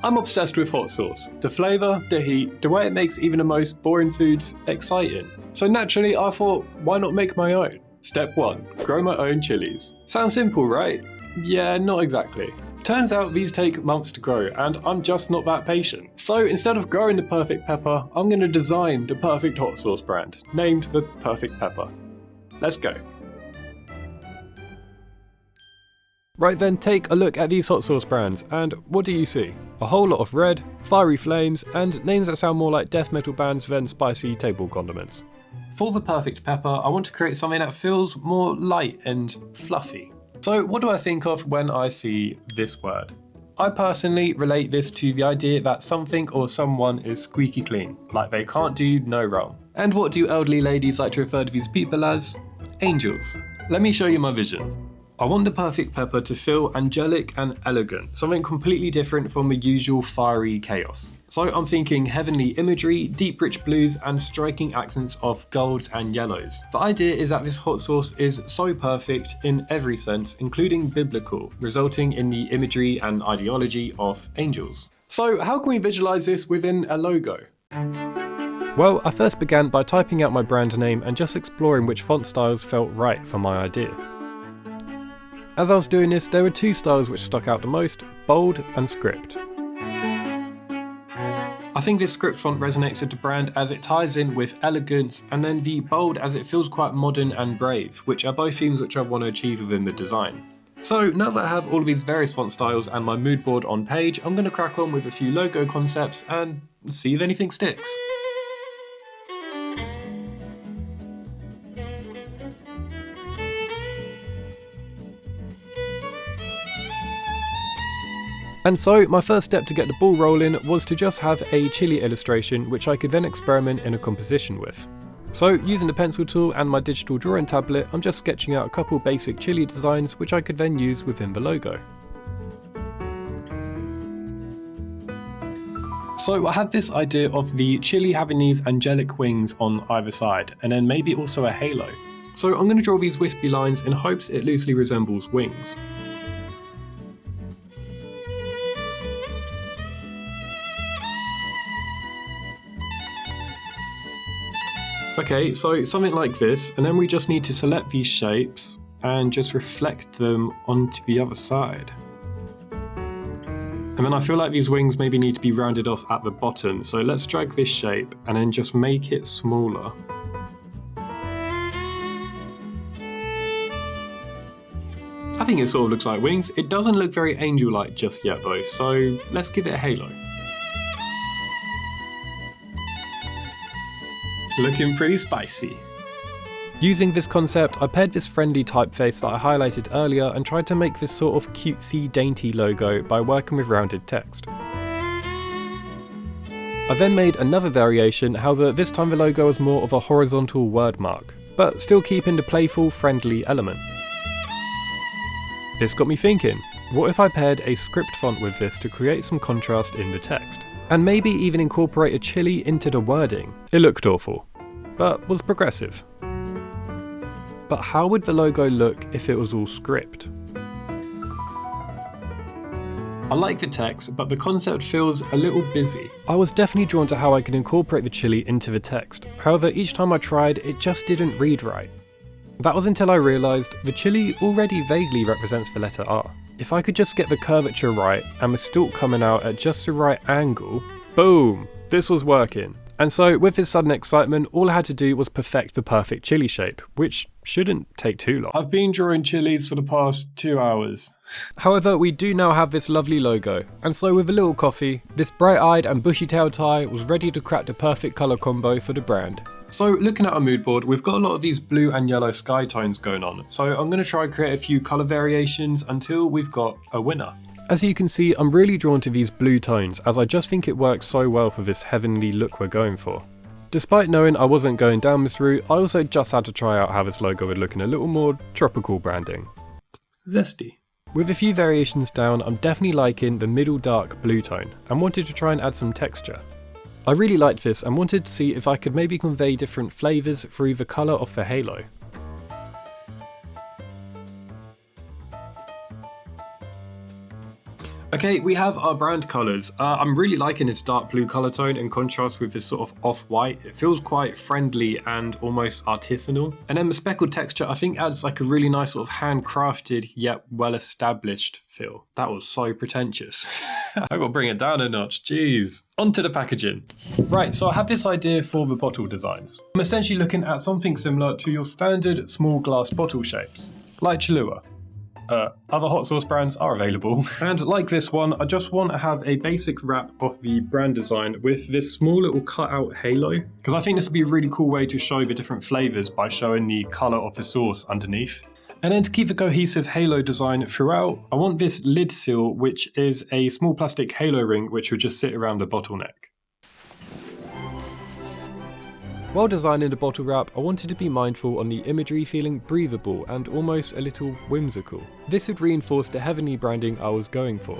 I'm obsessed with hot sauce. The flavour, the heat, the way it makes even the most boring foods exciting. So naturally I thought, why not make my own? Step 1. Grow my own chilies. Sounds simple, right? Yeah, not exactly. Turns out these take months to grow and I'm just not that patient. So instead of growing the perfect pepper, I'm going to design the perfect hot sauce brand, named the Perfect Pepper. Let's go. Right then, take a look at these hot sauce brands, and what do you see? A whole lot of red, fiery flames, and names that sound more like death metal bands than spicy table condiments. For the Perfect Pepper, I want to create something that feels more light and fluffy. So what do I think of when I see this word? I personally relate this to the idea that something or someone is squeaky clean, like they can't do no wrong. And what do elderly ladies like to refer to these people as? Angels. Let me show you my vision. I want the Perfect Pepper to feel angelic and elegant, something completely different from the usual fiery chaos. So I'm thinking heavenly imagery, deep rich blues, and striking accents of golds and yellows. The idea is that this hot sauce is so perfect in every sense, including biblical, resulting in the imagery and ideology of angels. So how can we visualize this within a logo? Well, I first began by typing out my brand name and just exploring which font styles felt right for my idea. As I was doing this, there were two styles which stuck out the most, bold and script. I think this script font resonates with the brand as it ties in with elegance, and then the bold as it feels quite modern and brave, which are both themes which I want to achieve within the design. So now that I have all of these various font styles and my mood board on page, I'm going to crack on with a few logo concepts and see if anything sticks. And so my first step to get the ball rolling was to just have a chili illustration which I could then experiment in a composition with. So using the pencil tool and my digital drawing tablet, I'm just sketching out a couple basic chili designs which I could then use within the logo. So I have this idea of the chili having these angelic wings on either side, and then maybe also a halo. So I'm going to draw these wispy lines in hopes it loosely resembles wings. Okay, so something like this, and then we just need to select these shapes and just reflect them onto the other side. And then I feel like these wings maybe need to be rounded off at the bottom, so let's drag this shape and then just make it smaller. I think it sort of looks like wings. It doesn't look very angel-like just yet though, so let's give it a halo. Looking pretty spicy. Using this concept, I paired this friendly typeface that I highlighted earlier and tried to make this sort of cutesy, dainty logo by working with rounded text. I then made another variation, however this time the logo was more of a horizontal word mark, but still keeping the playful, friendly element. This got me thinking, what if I paired a script font with this to create some contrast in the text? And maybe even incorporate a chili into the wording. It looked awful, but was progressive. But how would the logo look if it was all script? I like the text, but the concept feels a little busy. I was definitely drawn to how I could incorporate the chili into the text. However, each time I tried, it just didn't read right. That was until I realised the chili already vaguely represents the letter R. If I could just get the curvature right and the stalk coming out at just the right angle, boom, this was working. And so with this sudden excitement, all I had to do was perfect the perfect chili shape, which shouldn't take too long. I've been drawing chilies for the past 2 hours. However, we do now have this lovely logo, and so with a little coffee, this bright-eyed and bushy-tailed tie was ready to crack the perfect colour combo for the brand. So looking at our mood board, we've got a lot of these blue and yellow sky tones going on, so I'm going to try and create a few colour variations until we've got a winner. As you can see, I'm really drawn to these blue tones as I just think it works so well for this heavenly look we're going for. Despite knowing I wasn't going down this route, I also just had to try out how this logo would look in a little more tropical branding. Zesty. With a few variations down, I'm definitely liking the middle dark blue tone and wanted to try and add some texture. I really liked this and wanted to see if I could maybe convey different flavours through the colour of the halo. Okay, we have our brand colours. I'm really liking this dark blue colour tone in contrast with this sort of off-white. It feels quite friendly and almost artisanal. And then the speckled texture I think adds like a really nice sort of handcrafted yet well-established feel. That was so pretentious. I gotta bring it down a notch, jeez. Onto the packaging. Right, so I have this idea for the bottle designs. I'm essentially looking at something similar to your standard small glass bottle shapes, like Cholula. Other hot sauce brands are available. And like this one, I just want to have a basic wrap of the brand design with this small little cutout halo, because I think this would be a really cool way to show the different flavors by showing the color of the sauce underneath. And then to keep a cohesive halo design throughout, I want this lid seal, which is a small plastic halo ring which would just sit around the bottleneck. While designing the bottle wrap, I wanted to be mindful on the imagery feeling breathable and almost a little whimsical. This would reinforce the heavenly branding I was going for.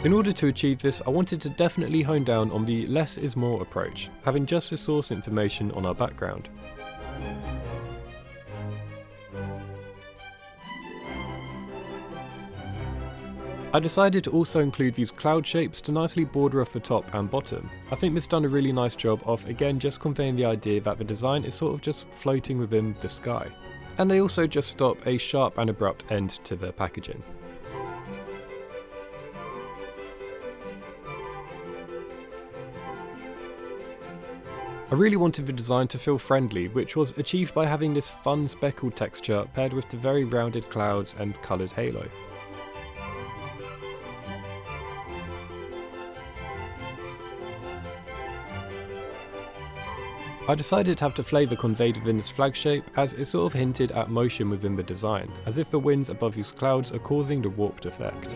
In order to achieve this, I wanted to definitely hone down on the less is more approach, having just the source information on our background. I decided to also include these cloud shapes to nicely border off the top and bottom. I think this done a really nice job of again just conveying the idea that the design is sort of just floating within the sky. And they also just stop a sharp and abrupt end to the packaging. I really wanted the design to feel friendly, which was achieved by having this fun speckled texture paired with the very rounded clouds and coloured halo. I decided to have the flavour conveyed within this flag shape, as it sort of hinted at motion within the design, as if the winds above these clouds are causing the warped effect.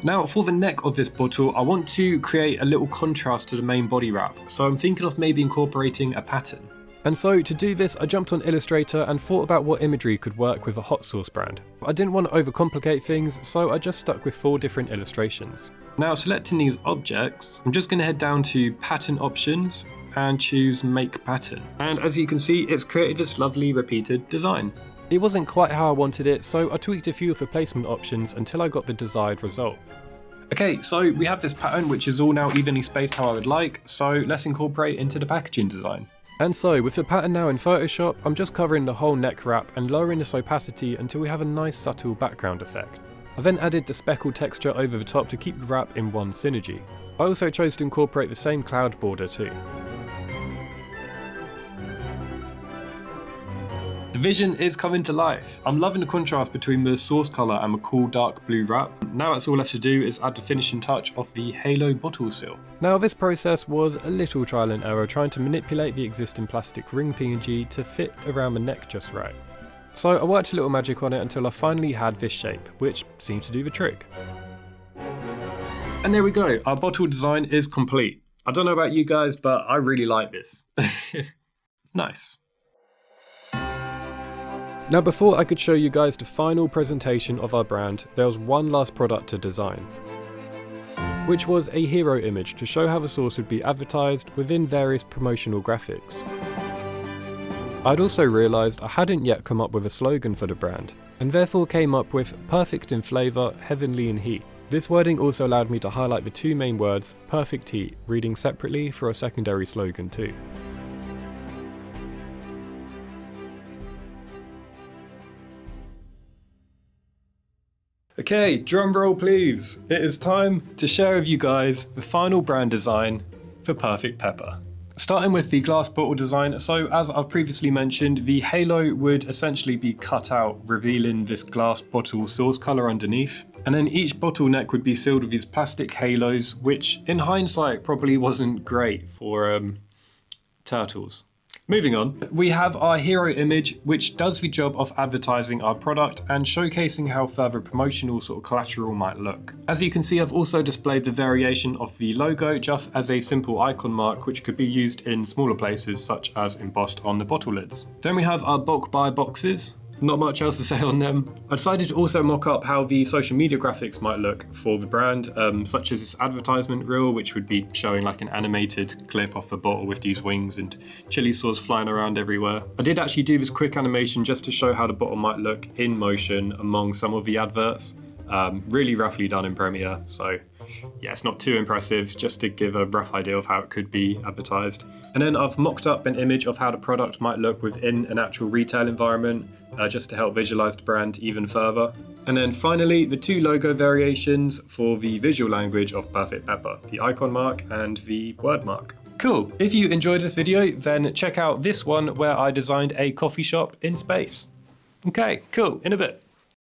Now for the neck of this bottle, I want to create a little contrast to the main body wrap, so I'm thinking of maybe incorporating a pattern. And so to do this, I jumped on Illustrator and thought about what imagery could work with a hot sauce brand. I didn't want to overcomplicate things, so I just stuck with 4 different illustrations. Now selecting these objects, I'm just going to head down to pattern options and choose make pattern. And as you can see, it's created this lovely repeated design. It wasn't quite how I wanted it, so I tweaked a few of the placement options until I got the desired result. Okay, so we have this pattern which is all now evenly spaced how I would like, so let's incorporate into the packaging design. And so, with the pattern now in Photoshop, I'm just covering the whole neck wrap and lowering this opacity until we have a nice subtle background effect. I then added the speckled texture over the top to keep the wrap in one synergy. I also chose to incorporate the same cloud border too. The vision is coming to life. I'm loving the contrast between the source colour and the cool dark blue wrap. Now it's all left to do is add the finishing touch of the halo bottle seal. Now this process was a little trial and error, trying to manipulate the existing plastic ring PNG to fit around the neck just right. So I worked a little magic on it until I finally had this shape, which seemed to do the trick. And there we go, our bottle design is complete. I don't know about you guys, but I really like this. Nice. Now before I could show you guys the final presentation of our brand, there was one last product to design, which was a hero image to show how the sauce would be advertised within various promotional graphics. I'd also realised I hadn't yet come up with a slogan for the brand, and therefore came up with perfect in flavour, heavenly in heat. This wording also allowed me to highlight the 2 main words, perfect heat, reading separately for a secondary slogan too. Okay, drum roll please. It is time to share with you guys the final brand design for Perfect Pepper. Starting with the glass bottle design, so as I've previously mentioned, the halo would essentially be cut out, revealing this glass bottle sauce colour underneath. And then each bottleneck would be sealed with these plastic halos, which in hindsight probably wasn't great for turtles. Moving on, we have our hero image, which does the job of advertising our product and showcasing how further promotional sort of collateral might look. As you can see, I've also displayed the variation of the logo just as a simple icon mark, which could be used in smaller places such as embossed on the bottle lids. Then we have our bulk buy boxes. Not much else to say on them. I decided to also mock up how the social media graphics might look for the brand, such as this advertisement reel, which would be showing like an animated clip off the bottle with these wings and chili sauce flying around everywhere. I did actually do this quick animation just to show how the bottle might look in motion among some of the adverts. Really roughly done in Premiere, so yeah, it's not too impressive, just to give a rough idea of how it could be advertised. And then I've mocked up an image of how the product might look within an actual retail environment, just to help visualize the brand even further. And then finally, the two logo variations for the visual language of Perfect Pepper, the icon mark and the word mark. Cool. If you enjoyed this video, then check out this one where I designed a coffee shop in space. Okay, cool. In a bit.